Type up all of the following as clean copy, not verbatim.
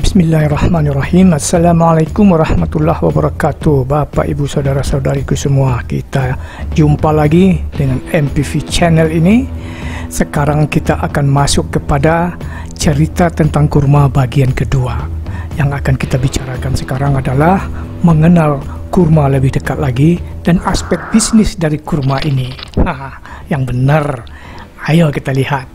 Bismillahirrahmanirrahim. Assalamualaikum warahmatullahi wabarakatuh. Bapak, Ibu, Saudara-saudariku semua, kita jumpa lagi dengan MPV Channel ini. Sekarang kita akan masuk kepada cerita tentang kurma bagian kedua. Yang akan kita bicarakan sekarang adalah mengenal kurma lebih dekat lagi dan aspek bisnis dari kurma ini. Yang benar. Ayo kita lihat.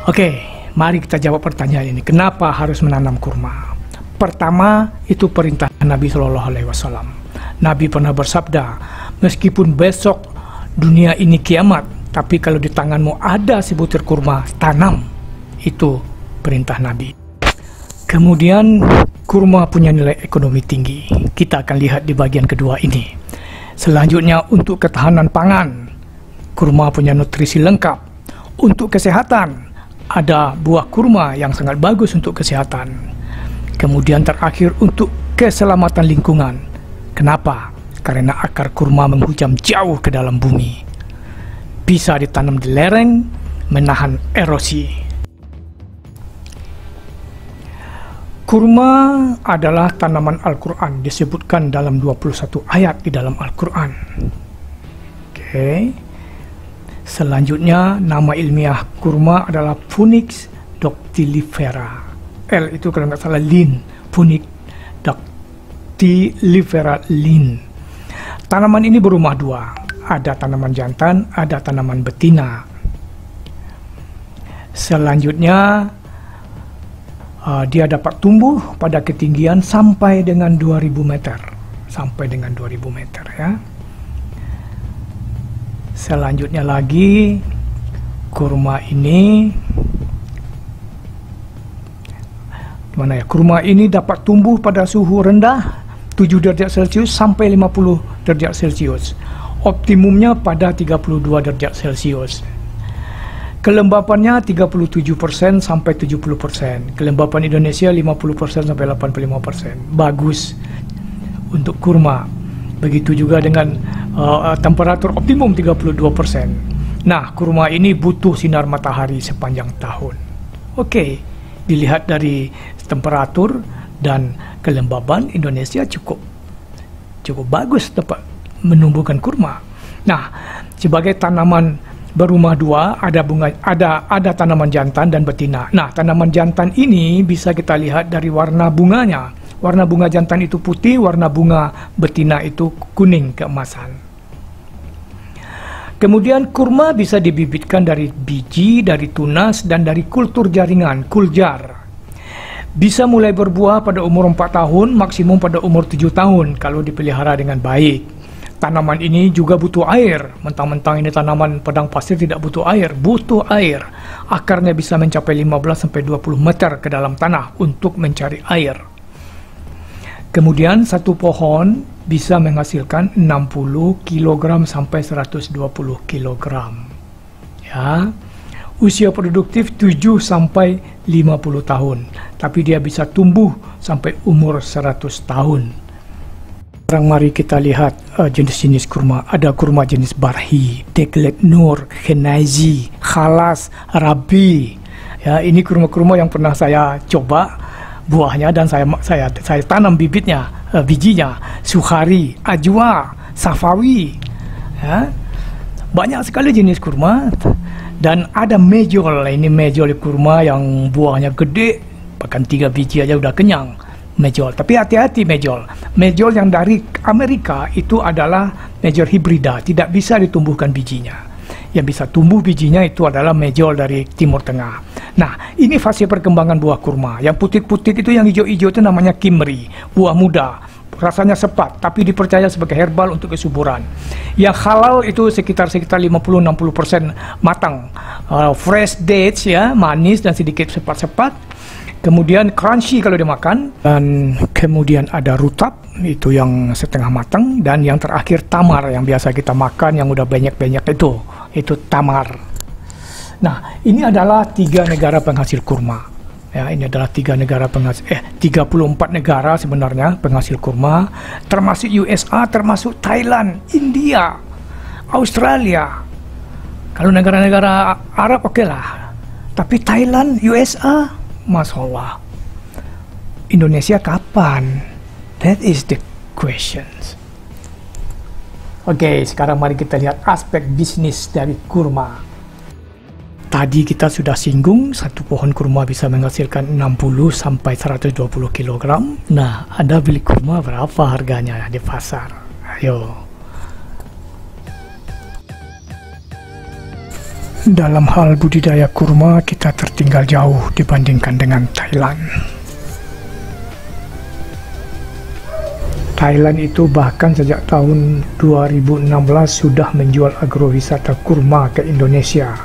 Oke. Mari kita jawab pertanyaan ini. Kenapa harus menanam kurma? Pertama, itu perintah Nabi Shallallahu Alaihi Wasallam. Nabi pernah bersabda, meskipun besok dunia ini kiamat, tapi kalau di tanganmu ada sebutir kurma, tanam. Itu perintah Nabi. Kemudian, kurma punya nilai ekonomi tinggi. Kita akan lihat di bagian kedua ini. Selanjutnya, untuk ketahanan pangan, kurma punya nutrisi lengkap. Untuk kesehatan, ada buah kurma yang sangat bagus untuk kesehatan. Kemudian terakhir, untuk keselamatan lingkungan. Kenapa? Karena akar kurma menghujam jauh ke dalam bumi. Bisa ditanam di lereng, menahan erosi. Kurma adalah tanaman Al-Quran, disebutkan dalam 21 ayat di dalam Al-Quran. Oke. Selanjutnya, nama ilmiah kurma adalah Phoenix dactylifera. L itu kalau nggak salah lin, Phoenix dactylifera lin. Tanaman ini berumah dua. Ada tanaman jantan, ada tanaman betina. Selanjutnya, dia dapat tumbuh pada ketinggian sampai dengan 2000 meter. Sampai dengan 2000 meter ya. Selanjutnya lagi, kurma ini gimana ya? Kurma ini dapat tumbuh pada suhu rendah 7 derajat Celcius sampai 50 derajat Celcius. Optimumnya pada 32 derajat Celcius. Kelembapannya 37% sampai 70%. Kelembapan Indonesia 50% sampai 85%. Bagus untuk kurma. Begitu juga dengan temperatur optimum 32%. Nah, kurma ini butuh sinar matahari sepanjang tahun. Oke, dilihat dari temperatur dan kelembaban, Indonesia cukup bagus dapat menumbuhkan kurma. Nah, sebagai tanaman berumah dua, ada tanaman jantan dan betina. Nah, tanaman jantan ini bisa kita lihat dari warna bunganya. Warna bunga jantan itu putih, warna bunga betina itu kuning keemasan. Kemudian kurma bisa dibibitkan dari biji, dari tunas, dan dari kultur jaringan, kuljar. Bisa mulai berbuah pada umur 4 tahun, maksimum pada umur 7 tahun kalau dipelihara dengan baik. Tanaman ini juga butuh air. Mentang-mentang ini tanaman padang pasir tidak butuh air, butuh air. Akarnya bisa mencapai 15-20 meter ke dalam tanah untuk mencari air. Kemudian satu pohon bisa menghasilkan 60 kg sampai 120 kg. Ya. Usia produktif 7 sampai 50 tahun, tapi dia bisa tumbuh sampai umur 100 tahun. Sekarang mari kita lihat jenis-jenis kurma. Ada kurma jenis Barhi, Deklet Nur, Khenazi, Khalas, Rabi. Ya, ini kurma-kurma yang pernah saya coba buahnya dan saya tanam bibitnya, bijinya. Sukhari, Ajwa, Safawi. Ya. Banyak sekali jenis kurma. Dan ada mejol. Ini mejol kurma yang buahnya gede, bahkan 3 biji aja udah kenyang. Mejol. Tapi hati-hati mejol. Mejol yang dari Amerika itu adalah mejol hibrida, tidak bisa ditumbuhkan bijinya. Yang bisa tumbuh bijinya itu adalah mejol dari Timur Tengah. Nah, ini fase perkembangan buah kurma. Yang putih-putih itu, yang hijau-hijau itu namanya kimri, buah muda. Rasanya sepat, tapi dipercaya sebagai herbal untuk kesuburan. Yang halal itu sekitar 50-60% matang. Fresh dates ya, manis dan sedikit sepat-sepat. Kemudian crunchy kalau dimakan. Dan kemudian ada rutab, itu yang setengah matang. Dan yang terakhir tamar, yang biasa kita makan, yang udah banyak-banyak itu tamar. Nah, ini adalah 3 negara penghasil kurma. Ya, ini adalah 34 negara sebenarnya penghasil kurma, termasuk USA, termasuk Thailand, India, Australia. Kalau negara-negara Arab oke lah. Tapi Thailand, USA, Masya Allah, Indonesia kapan? That is the questions. Oke, sekarang mari kita lihat aspek bisnis dari kurma. Tadi kita sudah singgung, satu pohon kurma bisa menghasilkan 60 sampai 120 kg. Nah, Anda beli kurma berapa harganya di pasar? Ayo. Dalam hal budidaya kurma, kita tertinggal jauh dibandingkan dengan Thailand. Thailand itu bahkan sejak tahun 2016 sudah menjual agrowisata kurma ke Indonesia.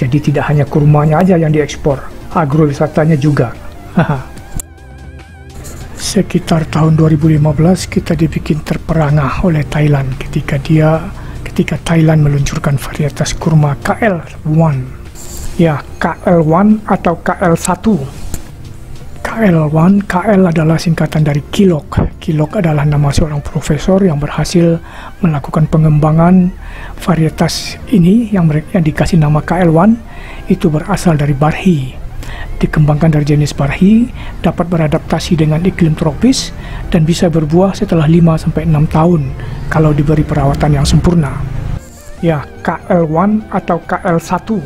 Jadi tidak hanya kurmanya aja yang diekspor, agrowisatanya juga. Sekitar tahun 2015 kita dibikin terperangah oleh Thailand ketika Thailand meluncurkan varietas kurma KL1. Ya, KL1 atau KL1. KL1, KL adalah singkatan dari Kilok. Kilok adalah nama seorang profesor yang berhasil melakukan pengembangan varietas ini yang dikasih nama KL1. Itu berasal dari barhi. Dikembangkan dari jenis barhi, dapat beradaptasi dengan iklim tropis dan bisa berbuah setelah 5-6 tahun kalau diberi perawatan yang sempurna. Ya, KL1 atau KL1.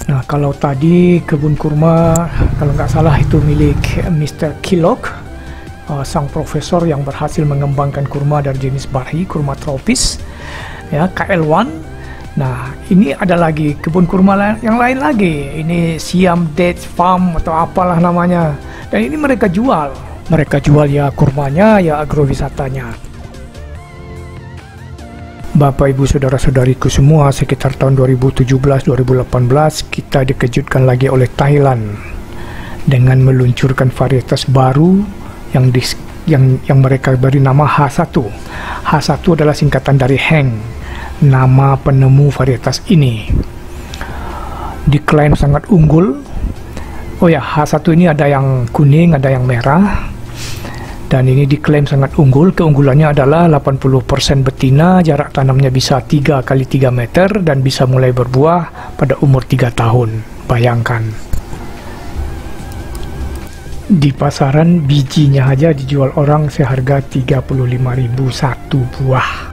Nah, kalau tadi kebun kurma, kalau nggak salah itu milik Mr. Kilok, sang profesor yang berhasil mengembangkan kurma dari jenis barhi, kurma tropis. Ya, KL1. Nah, ini ada lagi kebun kurma yang lain lagi. Ini Siam Date Farm atau apalah namanya. Dan ini mereka jual. Mereka jual ya kurmanya, ya agrowisatanya. Bapak, Ibu, Saudara-saudariku semua, sekitar tahun 2017-2018 kita dikejutkan lagi oleh Thailand dengan meluncurkan varietas baru yang mereka beri nama H1. H1 adalah singkatan dari Heng, nama penemu varietas ini. Diklaim sangat unggul. Oh ya, H1 ini ada yang kuning, ada yang merah. Dan ini diklaim sangat unggul. Keunggulannya adalah 80% betina, jarak tanamnya bisa 3 kali 3 meter dan bisa mulai berbuah pada umur 3 tahun. Bayangkan. Di pasaran bijinya aja dijual orang seharga 35.000 satu buah.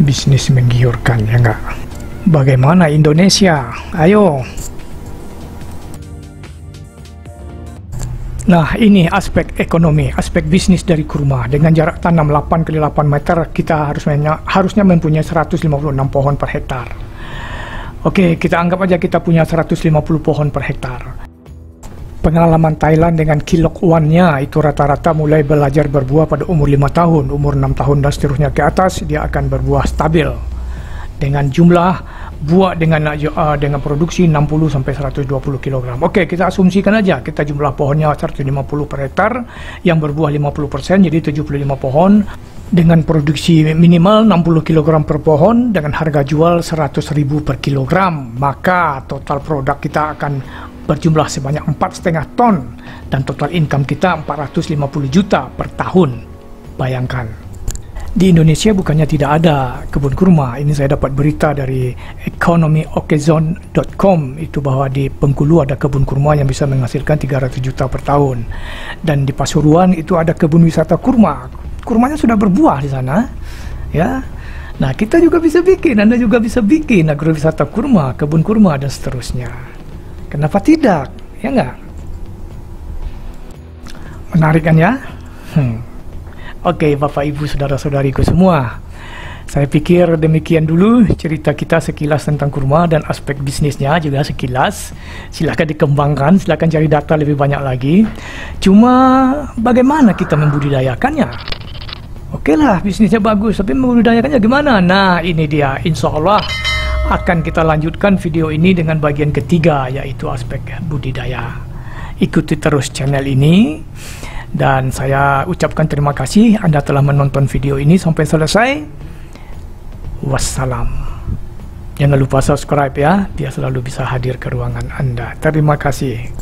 Bisnis menggiurkan, ya enggak? Bagaimana Indonesia? Ayo. Nah, ini aspek ekonomi, aspek bisnis dari kurma. Dengan jarak tanam 8 kali 8 meter, kita harusnya mempunyai 156 pohon per hektar. Oke, kita anggap aja kita punya 150 pohon per hektar. Pengalaman Thailand dengan Kilok One-nya itu rata-rata mulai belajar berbuah pada umur 5 tahun, umur 6 tahun dan seterusnya ke atas, dia akan berbuah stabil. Dengan jumlah buah dengan produksi 60 sampai 120 kg. Oke, kita asumsikan aja kita jumlah pohonnya 150 per hektar yang berbuah 50%, jadi 75 pohon dengan produksi minimal 60 kg per pohon dengan harga jual 100.000 per kilogram, maka total produk kita akan berjumlah sebanyak 4,5 ton dan total income kita 450 juta per tahun. Bayangkan. Di Indonesia bukannya tidak ada kebun kurma. Ini saya dapat berita dari economyokezone.com itu bahwa di Bengkulu ada kebun kurma yang bisa menghasilkan 300 juta per tahun. Dan di Pasuruan itu ada kebun wisata kurma. Kurmanya sudah berbuah di sana. Ya. Nah, kita juga bisa bikin, Anda juga bisa bikin agrowisata kurma, kebun kurma dan seterusnya. Kenapa tidak? Ya enggak? Menarik kan ya? Oke, Bapak, Ibu, Saudara-saudariku semua, saya pikir demikian dulu cerita kita sekilas tentang kurma dan aspek bisnisnya juga sekilas. Silahkan dikembangkan, silahkan cari data lebih banyak lagi. Cuma bagaimana kita membudidayakannya? Oke lah, bisnisnya bagus, tapi membudidayakannya gimana? Nah, ini dia, insya Allah akan kita lanjutkan video ini dengan bagian ketiga, yaitu aspek budidaya. Ikuti terus channel ini. Dan saya ucapkan terima kasih Anda telah menonton video ini sampai selesai. Wassalam. Jangan lupa subscribe ya, biar selalu bisa hadir ke ruangan Anda. Terima kasih.